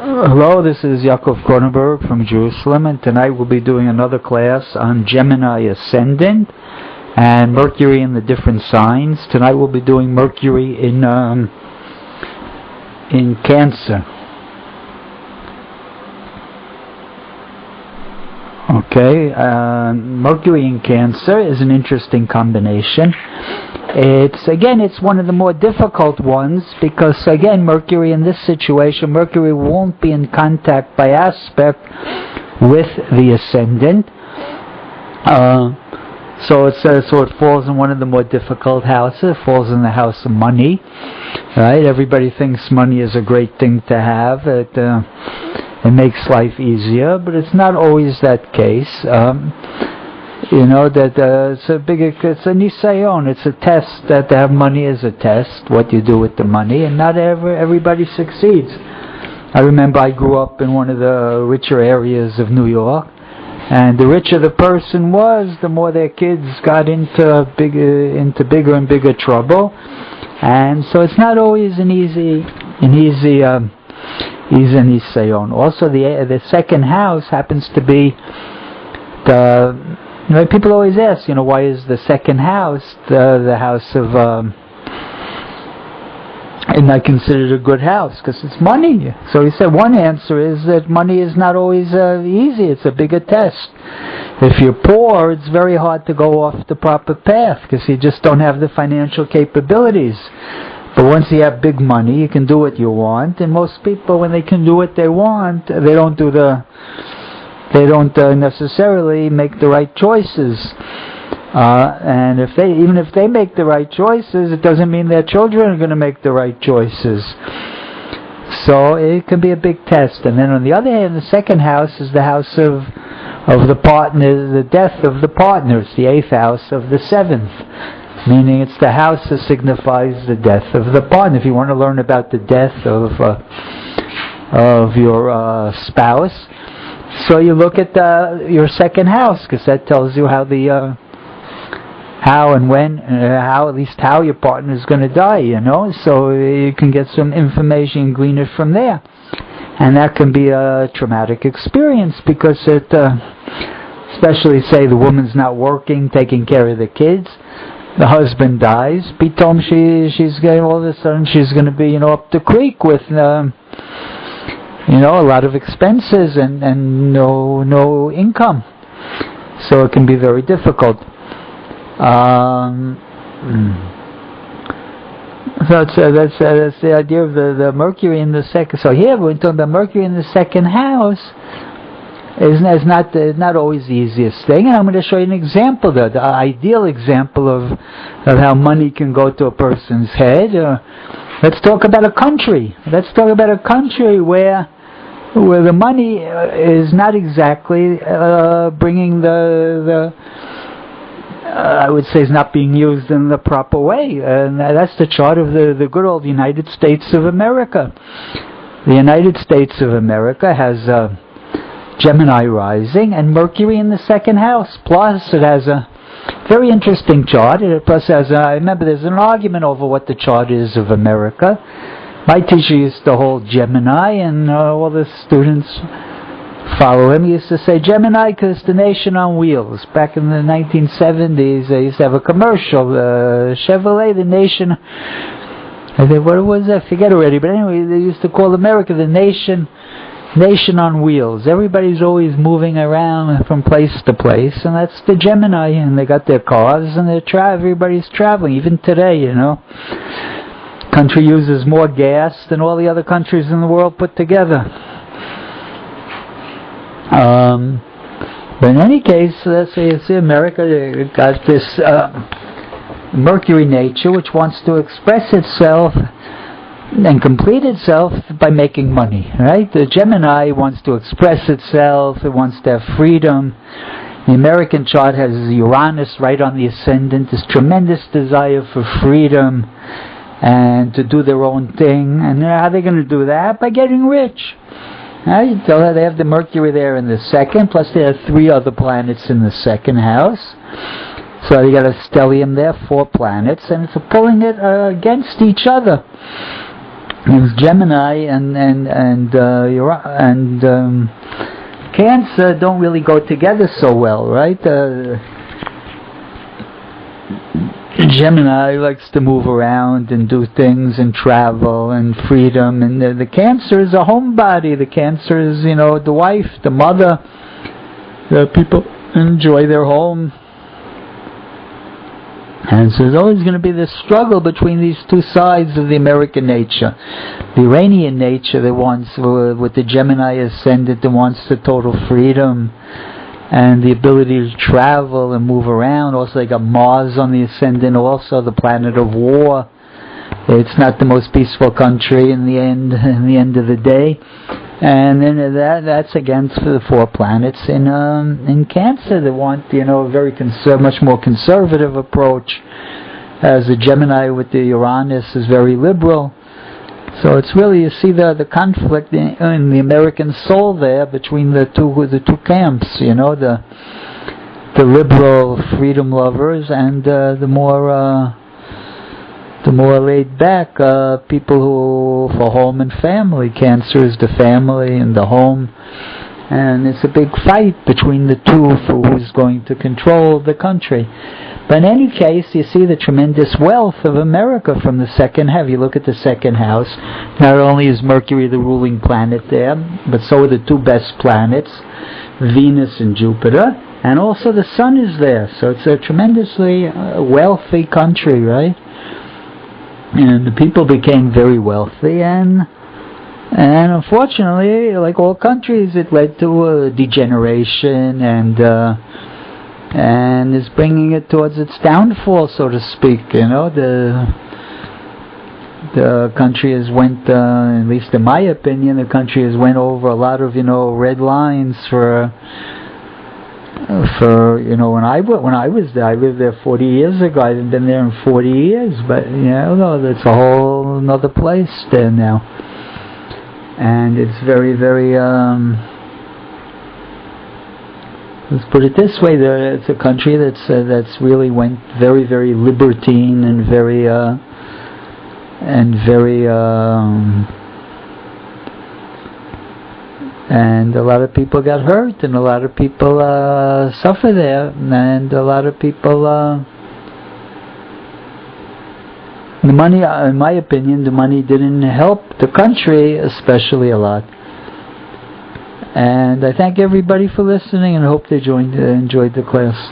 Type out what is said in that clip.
Hello, this is Yaakov Kronenberg from Jerusalem, and tonight we'll be doing another class on Gemini ascendant and Mercury in the different signs. Tonight we'll be doing Mercury in Cancer. Okay, Mercury in Cancer is an interesting combination. It's one of the more difficult ones because, again, Mercury in this situation, Mercury won't be in contact by aspect with the ascendant. So it falls in one of the more difficult houses. It falls in the house of money, right? Everybody thinks money is a great thing to have. It makes life easier, but it's not always that case. It's a nisayon, it's a test. That to have money is a test, what you do with the money, and not everybody succeeds. I remember I grew up in one of the richer areas of New York, and the richer the person was, the more their kids got into bigger and bigger trouble. And so it's not always an easy nisayon. Also, the second house happens to be people always ask, why is the second house the house of, and not considered a good house? Because it's money. So he said one answer is that money is not always easy. It's a bigger test. If you're poor, it's very hard to go off the proper path because you just don't have the financial capabilities. But once you have big money, you can do what you want. And most people, when they can do what they want, they don't necessarily make the right choices. And even if they make the right choices, it doesn't mean their children are going to make the right choices. So it can be a big test. And then on the other hand, the second house is the house of the partner, the death of the partners, the 8th house of the 7th. Meaning it's the house that signifies the death of the partner. If you want to learn about the death of your spouse, so you look at your second house, because that tells you how and when, at least how your partner is going to die, So you can get some information and glean it from there. And that can be a traumatic experience because it, especially say the woman's not working, taking care of the kids, the husband dies, Pitom she's getting, all of a sudden she's going to be, up the creek with a lot of expenses and no income. So it can be very difficult. So that's the idea of the Mercury in the second. So here we're talking about Mercury in the second house. Is not always the easiest thing, and I'm going to show you an example, the ideal example of how money can go to a person's head. Let's talk about a country. Let's talk about a country where the money is not exactly bringing I would say is not being used in the proper way. And that's the chart of the good old United States of America. The United States of America has Gemini rising and Mercury in the second house. Plus, it has a very interesting chart. It plus has I remember there's an argument over what the chart is of America. My teacher used to hold Gemini, and all the students follow him. He used to say Gemini because it's the nation on wheels. Back in the 1970s, they used to have a commercial, Chevrolet, the nation. I think, what was that? I forget already. But anyway, they used to call America the nation on wheels. Everybody's always moving around from place to place, and that's the Gemini. And they got their cars, and everybody's traveling. Even today, country uses more gas than all the other countries in the world put together. But in any case, let's say it's America. It got this Mercury nature, which wants to express itself and complete itself by making money, right? The Gemini wants to express itself, it wants to have freedom. The American chart has Uranus right on the ascendant, this tremendous desire for freedom and to do their own thing. And how are they going to do that? By getting rich. Right? So they have the Mercury there in the second, plus they have 3 other planets in the second house. So you got a stellium there, 4 planets, and it's pulling it against each other. It was Gemini and Cancer don't really go together so well, right? Gemini likes to move around and do things and travel and freedom, and the Cancer is a homebody. The Cancer is, the wife, the mother. The people enjoy their home. And so there's always going to be this struggle between these two sides of the American nature. The Iranian nature that wants, with the Gemini ascendant, that wants the total freedom and the ability to travel and move around. Also, they got Mars on the ascendant, also the planet of war. It's not the most peaceful country in the end of the day. And then that's against the 4 planets in Cancer. They want, a very much more conservative approach, as the Gemini with the Uranus is very liberal. So it's really, you see the conflict in the American soul there between the two camps. The liberal freedom lovers and the more laid back people who for home and family. Cancer is the family and the home, and it's a big fight between the two for who's going to control the country. But in any case, you see the tremendous wealth of America from the second house. You look at the second house, not only is Mercury the ruling planet there, but so are the 2 best planets, Venus and Jupiter, and also the Sun is there. So it's a tremendously wealthy country, right? And the people became very wealthy, and unfortunately, like all countries, it led to a degeneration, and is bringing it towards its downfall, so to speak. The country has went, at least in my opinion, the country has went over a lot of red lines for when I was there. I lived there 40 years ago. I haven't been there in 40 years, but it's a whole another place there now, and it's very, very let's put it this way: it's a country that's really went very, very libertine and very and a lot of people got hurt, and a lot of people suffer there, and a lot of people the money, in my opinion, the money didn't help the country especially a lot. And I thank everybody for listening, and hope they enjoyed the class.